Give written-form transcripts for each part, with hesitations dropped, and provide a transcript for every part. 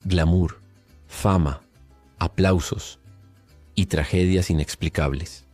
glamour, fama, aplausos y tragedias inexplicables.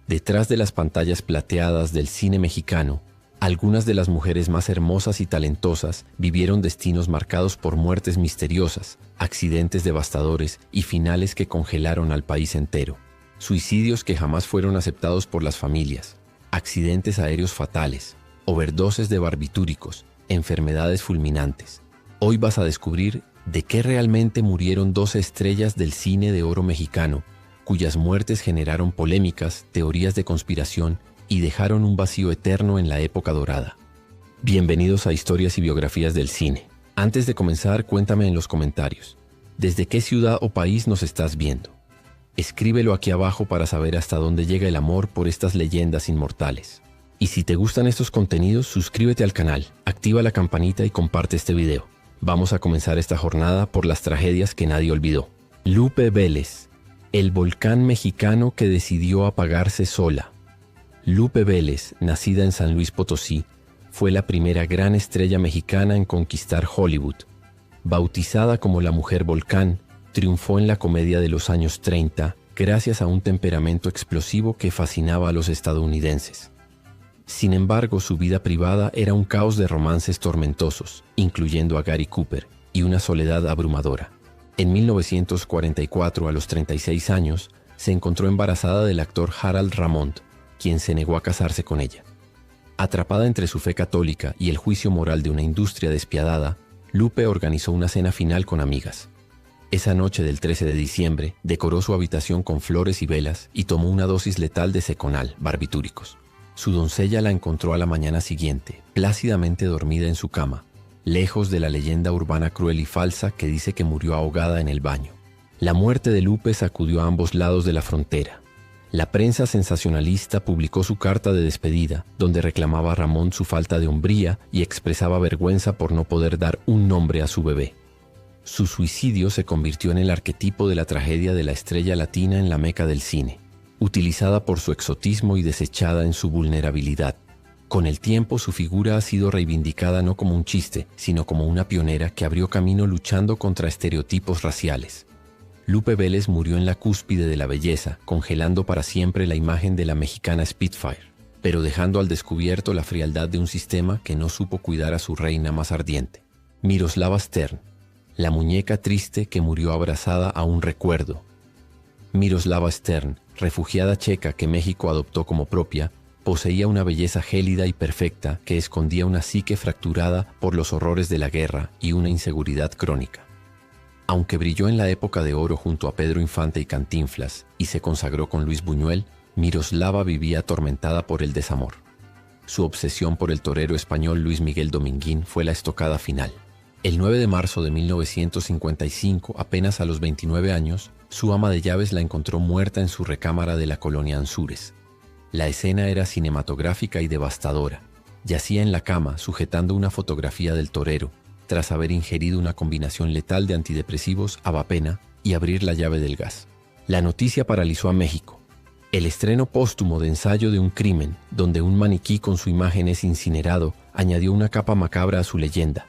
Detrás de las pantallas plateadas del cine mexicano, algunas de las mujeres más hermosas y talentosas vivieron destinos marcados por muertes misteriosas, accidentes devastadores y finales que congelaron al país entero. Suicidios que jamás fueron aceptados por las familias, accidentes aéreos fatales, overdoses de barbitúricos, enfermedades fulminantes. Hoy vas a descubrir de qué realmente murieron 12 estrellas del cine de oro mexicano, cuyas muertes generaron polémicas, teorías de conspiración y dejaron un vacío eterno en la época dorada. Bienvenidos a Historias y Biografías del Cine. Antes de comenzar, cuéntame en los comentarios, ¿desde qué ciudad o país nos estás viendo? Escríbelo aquí abajo para saber hasta dónde llega el amor por estas leyendas inmortales. Y si te gustan estos contenidos, suscríbete al canal, activa la campanita y comparte este video. Vamos a comenzar esta jornada por las tragedias que nadie olvidó. Lupe Vélez, el volcán mexicano que decidió apagarse sola. Lupe Vélez, nacida en San Luis Potosí, fue la primera gran estrella mexicana en conquistar Hollywood. Bautizada como la Mujer Volcán, triunfó en la comedia de los años 30 gracias a un temperamento explosivo que fascinaba a los estadounidenses. Sin embargo, su vida privada era un caos de romances tormentosos, incluyendo a Gary Cooper, y una soledad abrumadora. En 1944, a los 36 años, se encontró embarazada del actor Harold Ramond, quien se negó a casarse con ella. Atrapada entre su fe católica y el juicio moral de una industria despiadada, Lupe organizó una cena final con amigas. Esa noche del 13 de diciembre, decoró su habitación con flores y velas y tomó una dosis letal de Seconal, barbitúricos. Su doncella la encontró a la mañana siguiente, plácidamente dormida en su cama, lejos de la leyenda urbana cruel y falsa que dice que murió ahogada en el baño. La muerte de Lupe sacudió a ambos lados de la frontera. La prensa sensacionalista publicó su carta de despedida, donde reclamaba a Ramón su falta de hombría y expresaba vergüenza por no poder dar un nombre a su bebé. Su suicidio se convirtió en el arquetipo de la tragedia de la estrella latina en la meca del cine, utilizada por su exotismo y desechada en su vulnerabilidad. Con el tiempo, su figura ha sido reivindicada no como un chiste, sino como una pionera que abrió camino luchando contra estereotipos raciales. Lupe Vélez murió en la cúspide de la belleza, congelando para siempre la imagen de la mexicana Spitfire, pero dejando al descubierto la frialdad de un sistema que no supo cuidar a su reina más ardiente. Miroslava Stern, la muñeca triste que murió abrazada a un recuerdo. Miroslava Stern, refugiada checa que México adoptó como propia, poseía una belleza gélida y perfecta que escondía una psique fracturada por los horrores de la guerra y una inseguridad crónica. Aunque brilló en la época de oro junto a Pedro Infante y Cantinflas y se consagró con Luis Buñuel, Miroslava vivía atormentada por el desamor. Su obsesión por el torero español Luis Miguel Dominguín fue la estocada final. El 9 de marzo de 1955, apenas a los 29 años, su ama de llaves la encontró muerta en su recámara de la colonia Anzures. La escena era cinematográfica y devastadora. Yacía en la cama sujetando una fotografía del torero, tras haber ingerido una combinación letal de antidepresivos, avapena y abrir la llave del gas. La noticia paralizó a México. El estreno póstumo de Ensayo de un crimen, donde un maniquí con su imagen es incinerado, añadió una capa macabra a su leyenda.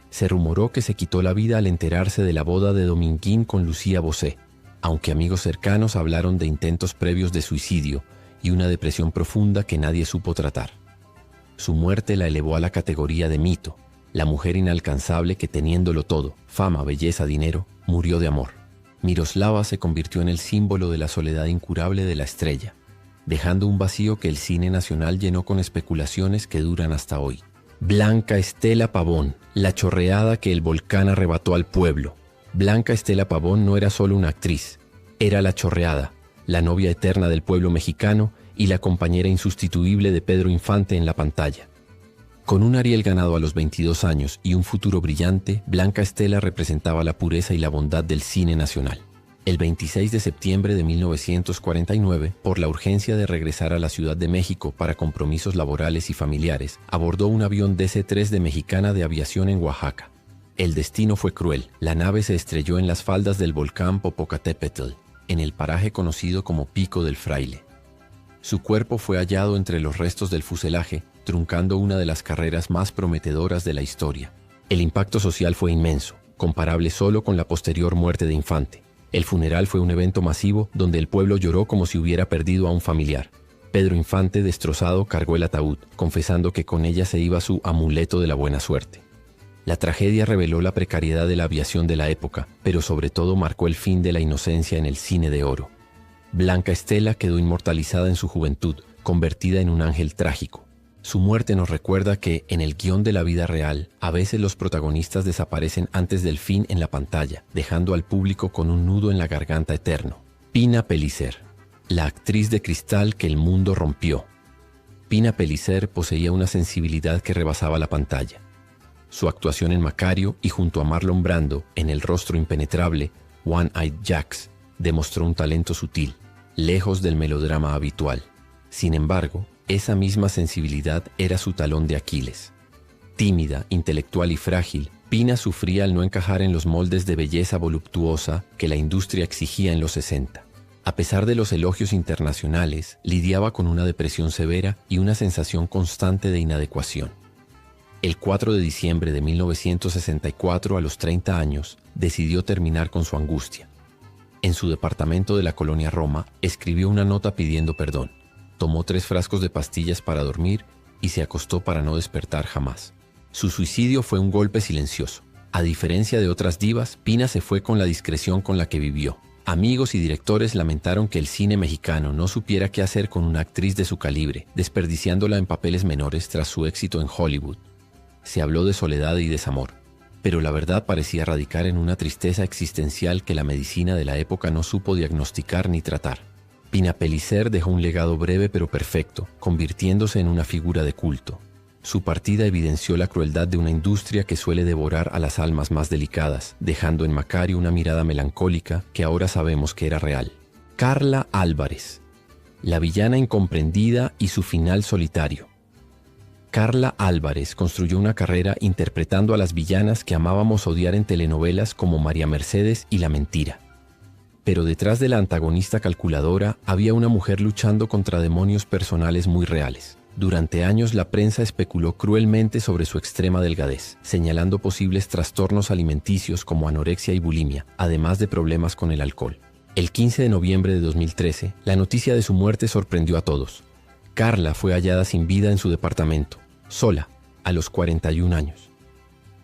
Se rumoró que se quitó la vida al enterarse de la boda de Dominguín con Lucía Bosé, aunque amigos cercanos hablaron de intentos previos de suicidio y una depresión profunda que nadie supo tratar. Su muerte la elevó a la categoría de mito, la mujer inalcanzable que, teniéndolo todo, fama, belleza, dinero, murió de amor. Miroslava se convirtió en el símbolo de la soledad incurable de la estrella, dejando un vacío que el cine nacional llenó con especulaciones que duran hasta hoy. Blanca Estela Pavón, la chorreada que el volcán arrebató al pueblo. Blanca Estela Pavón no era solo una actriz, era la chorreada, la novia eterna del pueblo mexicano y la compañera insustituible de Pedro Infante en la pantalla. Con un Ariel ganado a los 22 años y un futuro brillante, Blanca Estela representaba la pureza y la bondad del cine nacional. El 26 de septiembre de 1949, por la urgencia de regresar a la Ciudad de México para compromisos laborales y familiares, abordó un avión DC-3 de Mexicana de Aviación en Oaxaca. El destino fue cruel. La nave se estrelló en las faldas del volcán Popocatépetl, en el paraje conocido como Pico del Fraile. Su cuerpo fue hallado entre los restos del fuselaje, truncando una de las carreras más prometedoras de la historia. El impacto social fue inmenso. comparable solo con la posterior muerte de Infante. El funeral fue un evento masivo donde el pueblo lloró como si hubiera perdido a un familiar. Pedro Infante, destrozado, cargó el ataúd, confesando que con ella se iba su amuleto de la buena suerte. La tragedia reveló la precariedad de la aviación de la época, pero sobre todo marcó el fin de la inocencia en el cine de oro. Blanca Estela quedó inmortalizada en su juventud, convertida en un ángel trágico. Su muerte nos recuerda que, en el guión de la vida real, a veces los protagonistas desaparecen antes del fin en la pantalla, dejando al público con un nudo en la garganta eterno. Pina Pellicer, la actriz de cristal que el mundo rompió. Pina Pellicer poseía una sensibilidad que rebasaba la pantalla. Su actuación en Macario y junto a Marlon Brando, en El rostro impenetrable, One-Eyed Jacks, demostró un talento sutil, lejos del melodrama habitual. Sin embargo, esa misma sensibilidad era su talón de Aquiles. Tímida, intelectual y frágil, Pina sufría al no encajar en los moldes de belleza voluptuosa que la industria exigía en los 60. A pesar de los elogios internacionales, lidiaba con una depresión severa y una sensación constante de inadecuación. El 4 de diciembre de 1964, a los 30 años, decidió terminar con su angustia. En su departamento de la colonia Roma, escribió una nota pidiendo perdón. Tomó 3 frascos de pastillas para dormir y se acostó para no despertar jamás. Su suicidio fue un golpe silencioso. A diferencia de otras divas, Pina se fue con la discreción con la que vivió. Amigos y directores lamentaron que el cine mexicano no supiera qué hacer con una actriz de su calibre, desperdiciándola en papeles menores tras su éxito en Hollywood. Se habló de soledad y desamor, pero la verdad parecía radicar en una tristeza existencial que la medicina de la época no supo diagnosticar ni tratar. Pina Pellicer dejó un legado breve pero perfecto, convirtiéndose en una figura de culto. Su partida evidenció la crueldad de una industria que suele devorar a las almas más delicadas, dejando en Macario una mirada melancólica que ahora sabemos que era real. Carla Álvarez, la villana incomprendida y su final solitario. Carla Álvarez construyó una carrera interpretando a las villanas que amábamos odiar en telenovelas como María Mercedes y La Mentira. Pero detrás de la antagonista calculadora había una mujer luchando contra demonios personales muy reales. Durante años la prensa especuló cruelmente sobre su extrema delgadez, señalando posibles trastornos alimenticios como anorexia y bulimia, además de problemas con el alcohol. El 15 de noviembre de 2013, la noticia de su muerte sorprendió a todos. Carla fue hallada sin vida en su departamento, sola, a los 41 años.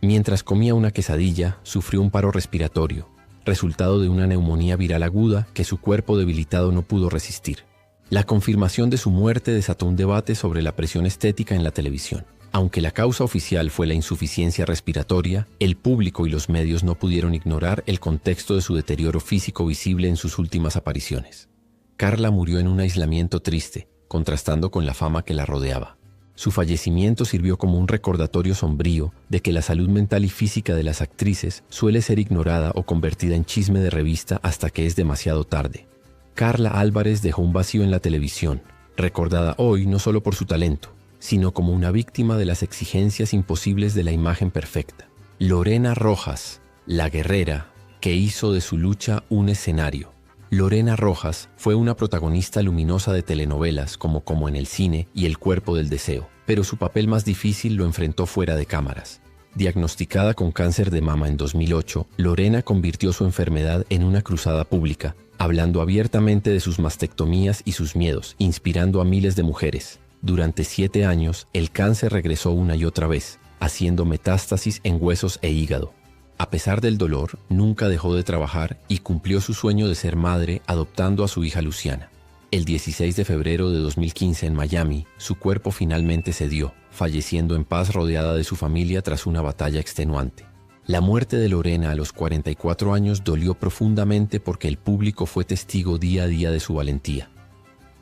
Mientras comía una quesadilla, sufrió un paro respiratorio, resultado de una neumonía viral aguda que su cuerpo debilitado no pudo resistir. La confirmación de su muerte desató un debate sobre la presión estética en la televisión. Aunque la causa oficial fue la insuficiencia respiratoria, el público y los medios no pudieron ignorar el contexto de su deterioro físico visible en sus últimas apariciones. Carla murió en un aislamiento triste, contrastando con la fama que la rodeaba. Su fallecimiento sirvió como un recordatorio sombrío de que la salud mental y física de las actrices suele ser ignorada o convertida en chisme de revista hasta que es demasiado tarde. Carla Álvarez dejó un vacío en la televisión, recordada hoy no solo por su talento, sino como una víctima de las exigencias imposibles de la imagen perfecta. Lorena Rojas, la guerrera, que hizo de su lucha un escenario. Lorena Rojas fue una protagonista luminosa de telenovelas como en el cine y El cuerpo del deseo, pero su papel más difícil lo enfrentó fuera de cámaras. Diagnosticada con cáncer de mama en 2008, Lorena convirtió su enfermedad en una cruzada pública, hablando abiertamente de sus mastectomías y sus miedos, inspirando a miles de mujeres. Durante 7 años, el cáncer regresó una y otra vez, haciendo metástasis en huesos e hígado. A pesar del dolor, nunca dejó de trabajar y cumplió su sueño de ser madre adoptando a su hija Luciana. El 16 de febrero de 2015 en Miami, su cuerpo finalmente cedió, falleciendo en paz rodeada de su familia tras una batalla extenuante. La muerte de Lorena a los 44 años dolió profundamente porque el público fue testigo día a día de su valentía.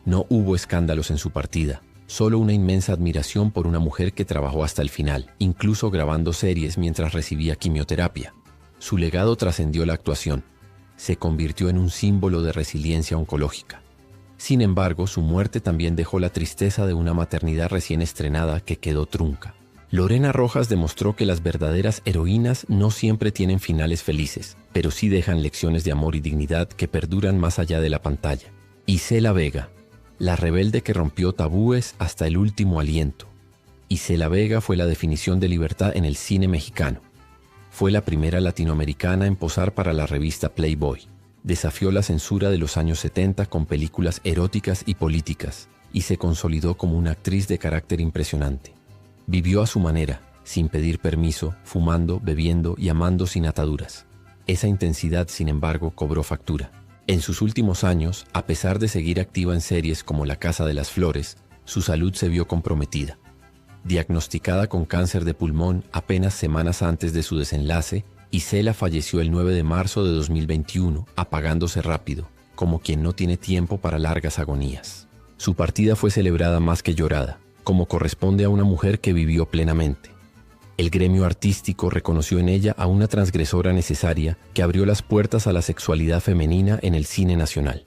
No hubo escándalos en su partida, solo una inmensa admiración por una mujer que trabajó hasta el final, incluso grabando series mientras recibía quimioterapia. Su legado trascendió la actuación. Se convirtió en un símbolo de resiliencia oncológica. Sin embargo, su muerte también dejó la tristeza de una maternidad recién estrenada que quedó trunca. Lorena Rojas demostró que las verdaderas heroínas no siempre tienen finales felices, pero sí dejan lecciones de amor y dignidad que perduran más allá de la pantalla. Isela Vega, la rebelde que rompió tabúes hasta el último aliento. Isela Vega fue la definición de libertad en el cine mexicano. Fue la primera latinoamericana en posar para la revista Playboy. Desafió la censura de los años 70 con películas eróticas y políticas y se consolidó como una actriz de carácter impresionante. Vivió a su manera, sin pedir permiso, fumando, bebiendo y amando sin ataduras. Esa intensidad, sin embargo, cobró factura. En sus últimos años, a pesar de seguir activa en series como La Casa de las Flores, su salud se vio comprometida. Diagnosticada con cáncer de pulmón apenas semanas antes de su desenlace, Isela falleció el 9 de marzo de 2021, apagándose rápido, como quien no tiene tiempo para largas agonías. Su partida fue celebrada más que llorada, como corresponde a una mujer que vivió plenamente. El gremio artístico reconoció en ella a una transgresora necesaria que abrió las puertas a la sexualidad femenina en el cine nacional.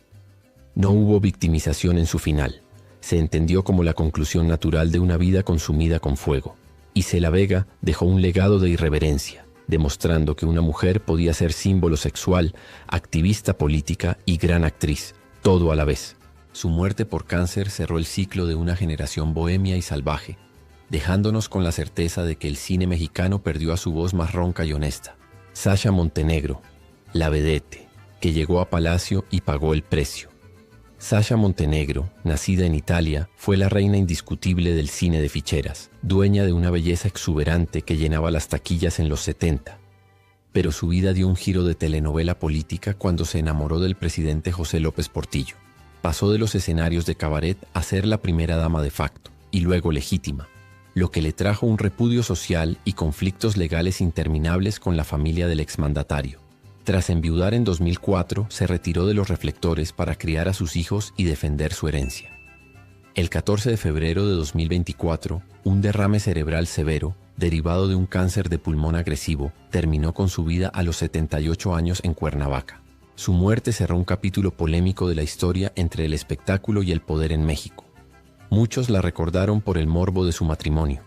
No hubo victimización en su final. Se entendió como la conclusión natural de una vida consumida con fuego. Isela Vega dejó un legado de irreverencia, demostrando que una mujer podía ser símbolo sexual, activista política y gran actriz, todo a la vez. Su muerte por cáncer cerró el ciclo de una generación bohemia y salvaje, dejándonos con la certeza de que el cine mexicano perdió a su voz más ronca y honesta. Sasha Montenegro, la vedette, que llegó a Palacio y pagó el precio. Sasha Montenegro, nacida en Italia, fue la reina indiscutible del cine de ficheras, dueña de una belleza exuberante que llenaba las taquillas en los 70. Pero su vida dio un giro de telenovela política cuando se enamoró del presidente José López Portillo. Pasó de los escenarios de cabaret a ser la primera dama de facto, y luego legítima, lo que le trajo un repudio social y conflictos legales interminables con la familia del exmandatario. Tras enviudar en 2004, se retiró de los reflectores para criar a sus hijos y defender su herencia. El 14 de febrero de 2024, un derrame cerebral severo, derivado de un cáncer de pulmón agresivo, terminó con su vida a los 78 años en Cuernavaca. Su muerte cerró un capítulo polémico de la historia entre el espectáculo y el poder en México. Muchos la recordaron por el morbo de su matrimonio,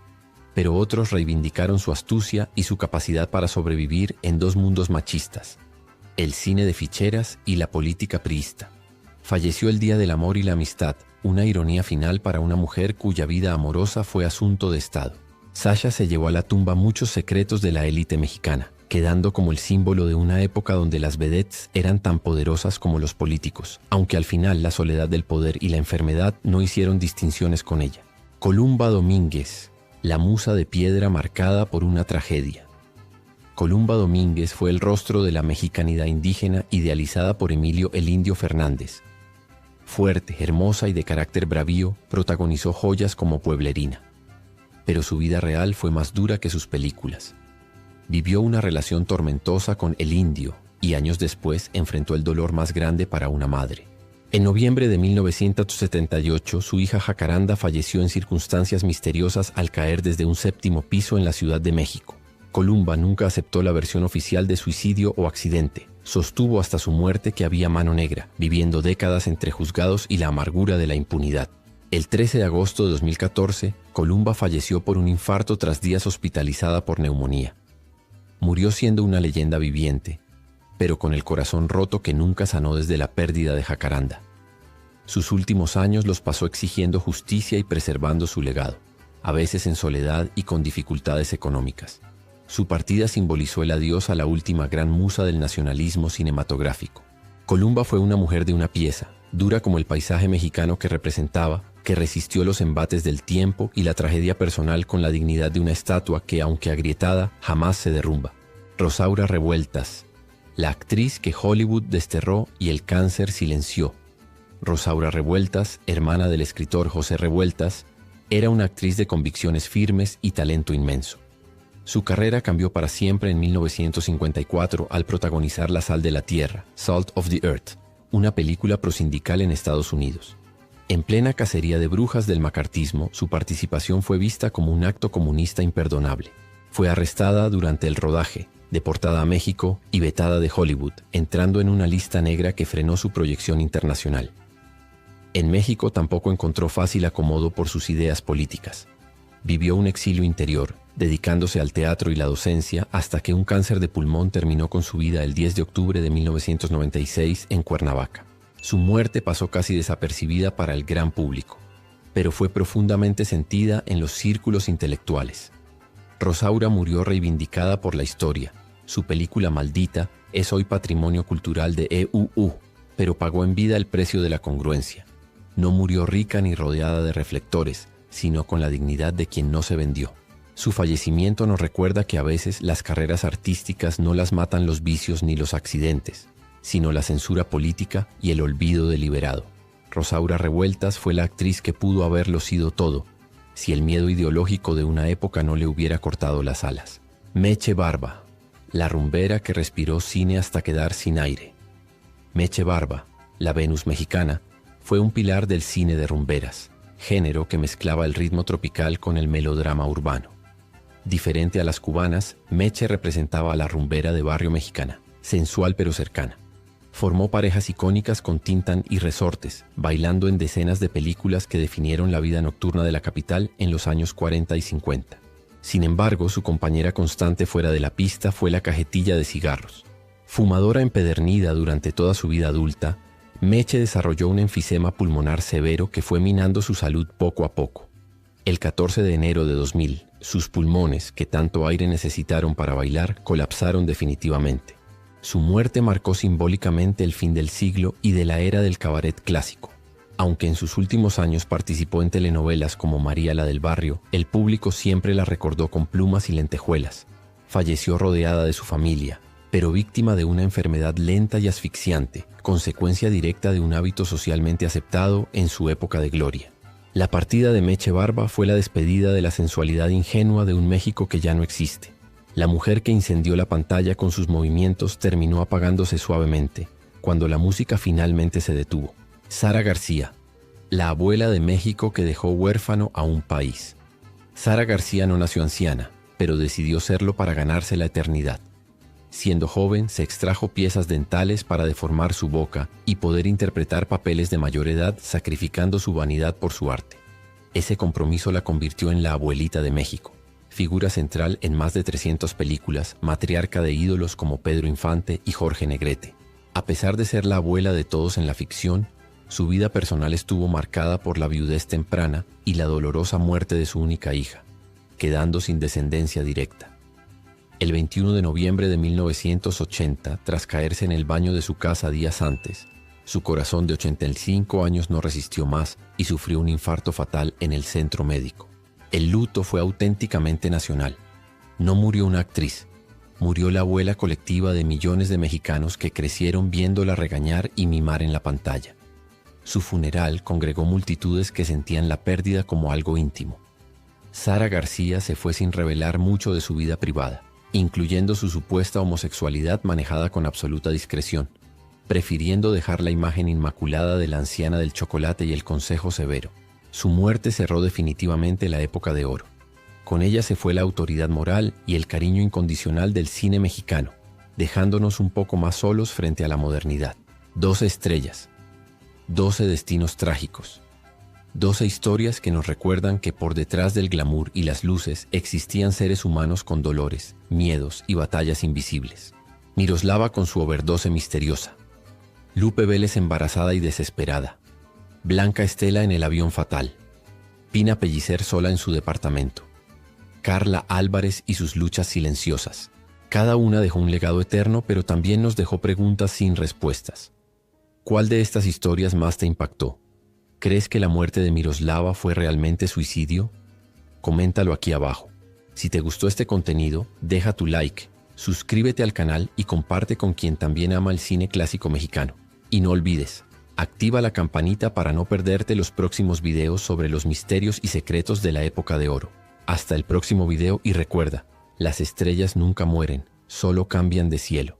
pero otros reivindicaron su astucia y su capacidad para sobrevivir en dos mundos machistas: el cine de ficheras y la política priista. Falleció el Día del Amor y la Amistad, una ironía final para una mujer cuya vida amorosa fue asunto de Estado. Sasha se llevó a la tumba muchos secretos de la élite mexicana, quedando como el símbolo de una época donde las vedettes eran tan poderosas como los políticos, aunque al final la soledad del poder y la enfermedad no hicieron distinciones con ella. Columba Domínguez, la musa de piedra marcada por una tragedia. Columba Domínguez fue el rostro de la mexicanidad indígena idealizada por Emilio el Indio Fernández. Fuerte, hermosa y de carácter bravío, protagonizó joyas como Pueblerina. Pero su vida real fue más dura que sus películas. Vivió una relación tormentosa con el Indio y años después enfrentó el dolor más grande para una madre. En noviembre de 1978, su hija Jacaranda falleció en circunstancias misteriosas al caer desde un 7º piso en la Ciudad de México. Columba nunca aceptó la versión oficial de suicidio o accidente. Sostuvo hasta su muerte que había mano negra, viviendo décadas entre juzgados y la amargura de la impunidad. El 13 de agosto de 2014, Columba falleció por un infarto tras días hospitalizada por neumonía. Murió siendo una leyenda viviente, pero con el corazón roto que nunca sanó desde la pérdida de Jacaranda. Sus últimos años los pasó exigiendo justicia y preservando su legado, a veces en soledad y con dificultades económicas. Su partida simbolizó el adiós a la última gran musa del nacionalismo cinematográfico. Columba fue una mujer de una pieza, dura como el paisaje mexicano que representaba, que resistió los embates del tiempo y la tragedia personal con la dignidad de una estatua que, aunque agrietada, jamás se derrumba. Rosaura Revueltas, la actriz que Hollywood desterró y el cáncer silenció. Rosaura Revueltas, hermana del escritor José Revueltas, era una actriz de convicciones firmes y talento inmenso. Su carrera cambió para siempre en 1954 al protagonizar La Sal de la Tierra, Salt of the Earth, una película prosindical en Estados Unidos. En plena cacería de brujas del macartismo, su participación fue vista como un acto comunista imperdonable. Fue arrestada durante el rodaje, deportada a México y vetada de Hollywood, entrando en una lista negra que frenó su proyección internacional. En México tampoco encontró fácil acomodo por sus ideas políticas. Vivió un exilio interior, dedicándose al teatro y la docencia hasta que un cáncer de pulmón terminó con su vida el 10 de octubre de 1996 en Cuernavaca. Su muerte pasó casi desapercibida para el gran público, pero fue profundamente sentida en los círculos intelectuales. Rosaura murió reivindicada por la historia, Su película Maldita es hoy patrimonio cultural de EUU, pero pagó en vida el precio de la congruencia. No murió rica ni rodeada de reflectores, sino con la dignidad de quien no se vendió. Su fallecimiento nos recuerda que a veces las carreras artísticas no las matan los vicios ni los accidentes, sino la censura política y el olvido deliberado. Rosaura Revueltas fue la actriz que pudo haberlo sido todo, si el miedo ideológico de una época no le hubiera cortado las alas. Meche Barba, la rumbera que respiró cine hasta quedar sin aire. Meche Barba, la Venus mexicana, fue un pilar del cine de rumberas, género que mezclaba el ritmo tropical con el melodrama urbano. Diferente a las cubanas, Meche representaba a la rumbera de barrio mexicana, sensual pero cercana. Formó parejas icónicas con Tintán y Resortes, bailando en decenas de películas que definieron la vida nocturna de la capital en los años 40 y 50. Sin embargo, su compañera constante fuera de la pista fue la cajetilla de cigarros. Fumadora empedernida durante toda su vida adulta, Meche desarrolló un enfisema pulmonar severo que fue minando su salud poco a poco. El 14 de enero de 2000, sus pulmones, que tanto aire necesitaron para bailar, colapsaron definitivamente. Su muerte marcó simbólicamente el fin del siglo y de la era del cabaret clásico. Aunque en sus últimos años participó en telenovelas como María la del Barrio, el público siempre la recordó con plumas y lentejuelas. Falleció rodeada de su familia, pero víctima de una enfermedad lenta y asfixiante, consecuencia directa de un hábito socialmente aceptado en su época de gloria. La partida de Meche Barba fue la despedida de la sensualidad ingenua de un México que ya no existe. La mujer que incendió la pantalla con sus movimientos terminó apagándose suavemente, cuando la música finalmente se detuvo. Sara García, la abuela de México que dejó huérfano a un país. Sara García no nació anciana, pero decidió serlo para ganarse la eternidad. Siendo joven, se extrajo piezas dentales para deformar su boca y poder interpretar papeles de mayor edad, sacrificando su vanidad por su arte. Ese compromiso la convirtió en la abuelita de México. Figura central en más de 300 películas, matriarca de ídolos como Pedro Infante y Jorge Negrete. A pesar de ser la abuela de todos en la ficción, su vida personal estuvo marcada por la viudez temprana y la dolorosa muerte de su única hija, quedando sin descendencia directa. El 21 de noviembre de 1980, tras caerse en el baño de su casa días antes, su corazón de 85 años no resistió más y sufrió un infarto fatal en el centro médico. El luto fue auténticamente nacional. No murió una actriz, murió la abuela colectiva de millones de mexicanos que crecieron viéndola regañar y mimar en la pantalla. Su funeral congregó multitudes que sentían la pérdida como algo íntimo. Sara García se fue sin revelar mucho de su vida privada, incluyendo su supuesta homosexualidad manejada con absoluta discreción, prefiriendo dejar la imagen inmaculada de la anciana del chocolate y el consejo severo. Su muerte cerró definitivamente la época de oro. Con ella se fue la autoridad moral y el cariño incondicional del cine mexicano, dejándonos un poco más solos frente a la modernidad. 12 estrellas, 12 destinos trágicos, 12 historias que nos recuerdan que por detrás del glamour y las luces existían seres humanos con dolores, miedos y batallas invisibles. Miroslava con su overdose misteriosa, Lupe Vélez embarazada y desesperada, Blanca Estela en el avión fatal, Pina Pellicer sola en su departamento, Carla Álvarez y sus luchas silenciosas. Cada una dejó un legado eterno, pero también nos dejó preguntas sin respuestas. ¿Cuál de estas historias más te impactó? ¿Crees que la muerte de Miroslava fue realmente suicidio? Coméntalo aquí abajo. Si te gustó este contenido, deja tu like, suscríbete al canal y comparte con quien también ama el cine clásico mexicano. Y no olvides, activa la campanita para no perderte los próximos videos sobre los misterios y secretos de la época de oro. Hasta el próximo video y recuerda, las estrellas nunca mueren, solo cambian de cielo.